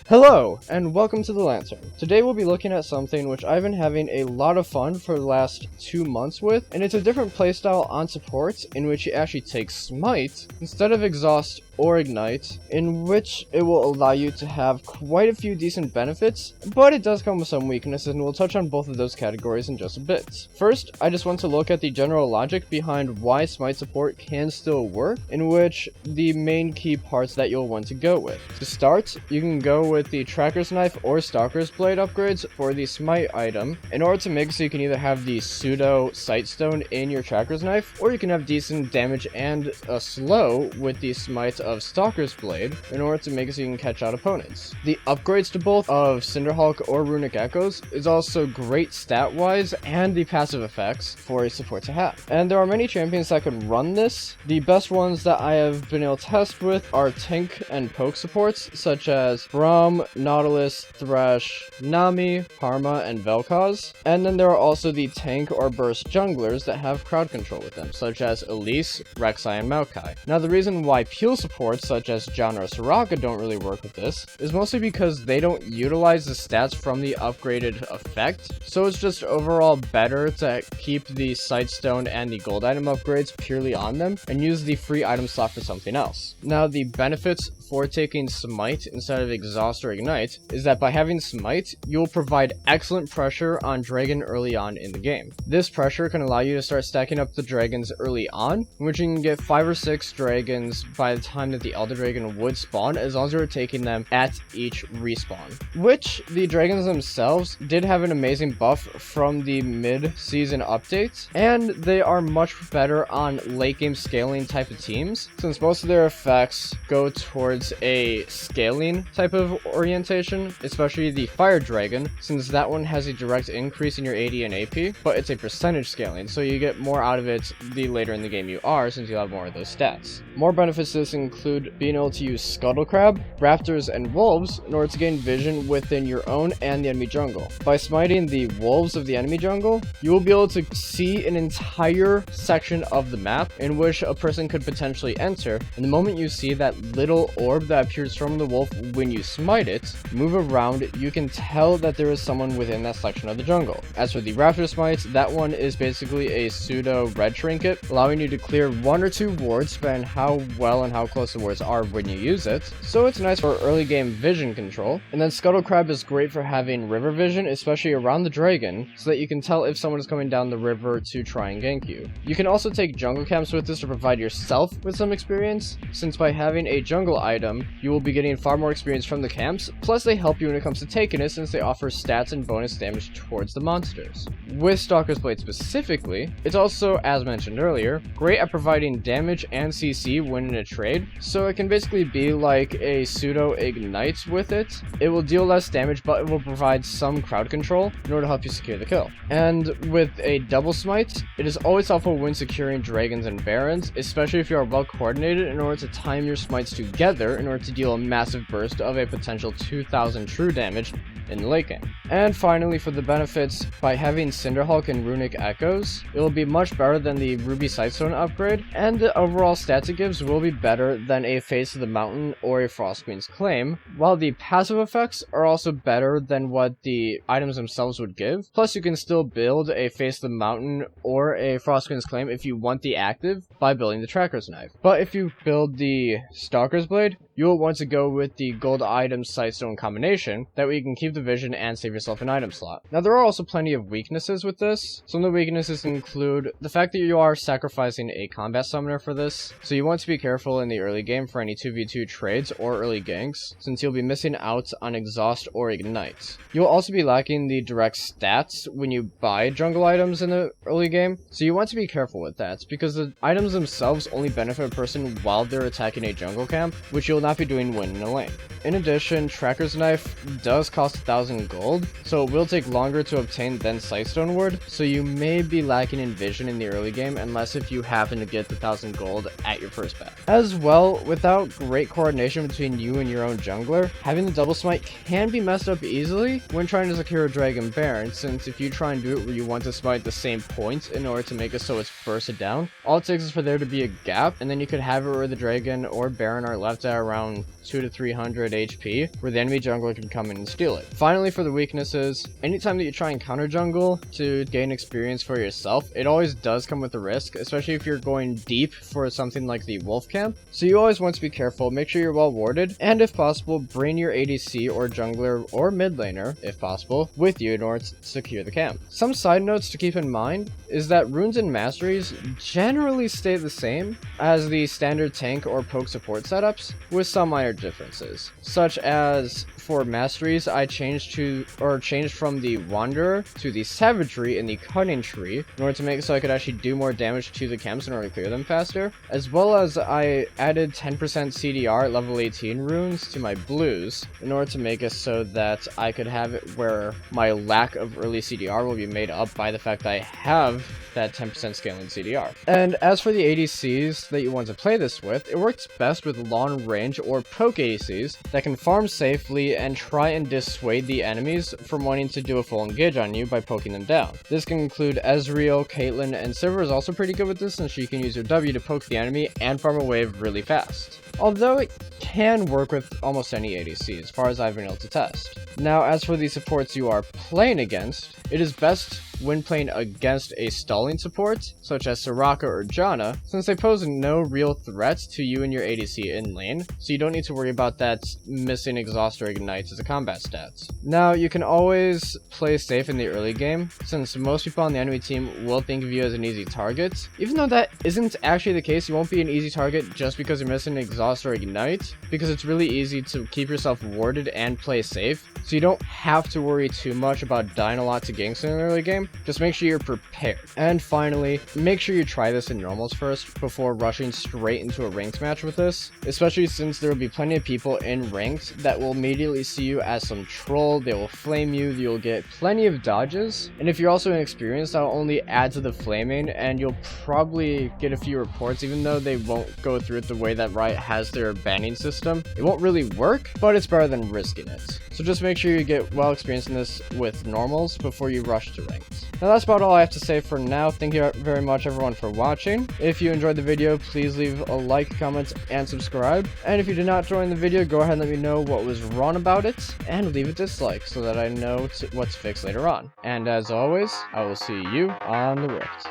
Hello, and welcome to The Lantern. Today we'll be looking at something which I've been having a lot of fun for the last 2 months with, and it's a different playstyle on support in which you actually take Smite instead of Exhaust or Ignite, in which it will allow you to have quite a few decent benefits, but it does come with some weaknesses, and we'll touch on both of those categories in just a bit. First, I just want to look at the general logic behind why Smite support can still work, in which the main key parts that you'll want to go with. To start, you can go with the Tracker's Knife or Stalker's Blade upgrades for the Smite item, in order to make it so you can either have the pseudo Sightstone in your Tracker's Knife, or you can have decent damage and a slow with the Smite of Stalker's Blade in order to make it so you can catch out opponents. The upgrades to both of Cinderhulk or Runic Echoes is also great stat-wise and the passive effects for a support to have. And there are many champions that can run this. The best ones that I have been able to test with are tank and poke supports such as Braum, Nautilus, Thresh, Nami, Parma, and Vel'Koz. And then there are also the tank or burst junglers that have crowd control with them, such as Elise, Rek'Sai, and Maokai. Now the reason why peel supports such as Janna or Soraka don't really work with this is mostly because they don't utilize the stats from the upgraded effect, so it's just overall better to keep the Sightstone and the gold item upgrades purely on them and use the free item slot for something else. Now the benefits for taking Smite instead of Exhaust or Ignite is that by having Smite, you'll provide excellent pressure on Dragon early on in the game. This pressure can allow you to start stacking up the dragons early on, in which you can get 5 or 6 dragons by the time that the Elder Dragon would spawn, as long as you're taking them at each respawn. Which, the dragons themselves did have an amazing buff from the mid-season updates, and they are much better on late-game scaling type of teams, since most of their effects go towards a scaling type of orientation, especially the Fire Dragon, since that one has a direct increase in your AD and AP, but it's a percentage scaling, so you get more out of it the later in the game you are, since you have more of those stats. More benefits to this include being able to use Scuttle Crab, Raptors, and Wolves in order to gain vision within your own and the enemy jungle. By smiting the Wolves of the enemy jungle, you will be able to see an entire section of the map in which a person could potentially enter, and the moment you see that little orb that appears from the wolf when you smite it, move around, you can tell that there is someone within that section of the jungle. As for the Raptor Smite, that one is basically a pseudo red trinket, allowing you to clear 1 or 2 wards depending on how well and how close the wards are when you use it, so it's nice for early game vision control. And then Scuttle Crab is great for having river vision, especially around the dragon, so that you can tell if someone is coming down the river to try and gank you. You can also take jungle camps with this to provide yourself with some experience, since by having a jungle item, you will be getting far more experience from the camps, plus they help you when it comes to taking it since they offer stats and bonus damage towards the monsters. With Stalker's Blade specifically, it's also, as mentioned earlier, great at providing damage and CC when in a trade, so it can basically be like a pseudo Ignite with it. It will deal less damage, but it will provide some crowd control in order to help you secure the kill. And with a double smite, it is always helpful when securing dragons and barons, especially if you are well coordinated in order to time your smites together in order to deal a massive burst of a potential 2000 true damage in the late game. And finally, for the benefits, by having Cinderhulk and Runic Echoes, it will be much better than the Ruby Sightstone upgrade, and the overall stats it gives will be better than a Face of the Mountain or a Frost Queen's Claim, while the passive effects are also better than what the items themselves would give. Plus, you can still build a Face of the Mountain or a Frost Queen's Claim if you want the active by building the Tracker's Knife. But if you build the Stalker's Blade, you will want to go with the gold item Sightstone combination, that way you can keep the vision and save yourself an item slot. Now there are also plenty of weaknesses with this. Some of the weaknesses include the fact that you are sacrificing a combat summoner for this, so you want to be careful in the early game for any 2v2 trades or early ganks, since you'll be missing out on Exhaust or Ignite. You'll also be lacking the direct stats when you buy jungle items in the early game, so you want to be careful with that, because the items themselves only benefit a person while they're attacking a jungle camp, which you'll not be doing when in a lane. In addition, Tracker's Knife does cost 1000 gold, so it will take longer to obtain than Sightstone would, so you may be lacking in vision in the early game unless if you happen to get the 1000 gold at your first bet. As well, without great coordination between you and your own jungler, having the double smite can be messed up easily when trying to secure a Dragon Baron, since if you try and do it where you want to smite the same point in order to make it so it's bursted down, all it takes is for there to be a gap, and then you could have it where the Dragon or Baron are left at around around 200 to 300 HP, where the enemy jungler can come in and steal it. Finally, for the weaknesses, anytime that you try and counter jungle to gain experience for yourself, it always does come with a risk, especially if you're going deep for something like the wolf camp. So you always want to be careful, make sure you're well warded, and if possible, bring your ADC or jungler or mid laner, if possible, with you in order to secure the camp. Some side notes to keep in mind is that runes and masteries generally stay the same as the standard tank or poke support setups, with some minor differences, such as for masteries, I changed from the wanderer to the savagery in the cutting tree in order to make it so I could actually do more damage to the camps in order to clear them faster, as well as I added 10% CDR at level 18 runes to my blues in order to make it so that I could have it where my lack of early CDR will be made up by the fact that I have that 10% scaling CDR. And as for the ADCs that you want to play this with, it works best with long range or poke ADCs that can farm safely and try and dissuade the enemies from wanting to do a full engage on you by poking them down. This can include Ezreal, Caitlyn, and Sivir is also pretty good with this since she can use her W to poke the enemy and farm a wave really fast. Although it can work with almost any ADC as far as I've been able to test. Now, as for the supports you are playing against, it is best when playing against a stalling support, such as Soraka or Janna, since they pose no real threats to you and your ADC in lane, so you don't need to worry about that missing exhaust or ignite as a combat stat. Now, you can always play safe in the early game, since most people on the enemy team will think of you as an easy target. Even though that isn't actually the case, you won't be an easy target just because you're missing exhaust or ignite, because it's really easy to keep yourself warded and play safe, so you don't have to worry too much about dying a lot to ganks in the early game. Just make sure you're prepared. And finally, make sure you try this in normals first before rushing straight into a ranked match with this, especially since there will be plenty of people in ranked that will immediately see you as some troll, they will flame you, you'll get plenty of dodges, and if you're also inexperienced, that'll only add to the flaming, and you'll probably get a few reports, even though they won't go through it the way that Riot has their banning system. It won't really work, but it's better than risking it. So just make sure you get well experienced in this with normals before you rush to ranked. Now that's about all I have to say for now. Thank you very much everyone for watching. If you enjoyed the video, please leave a like, comment, and subscribe. And if you did not join the video, go ahead and let me know what was wrong about it, and leave a dislike so that I know what to fix later on. And as always, I will see you on the Rift.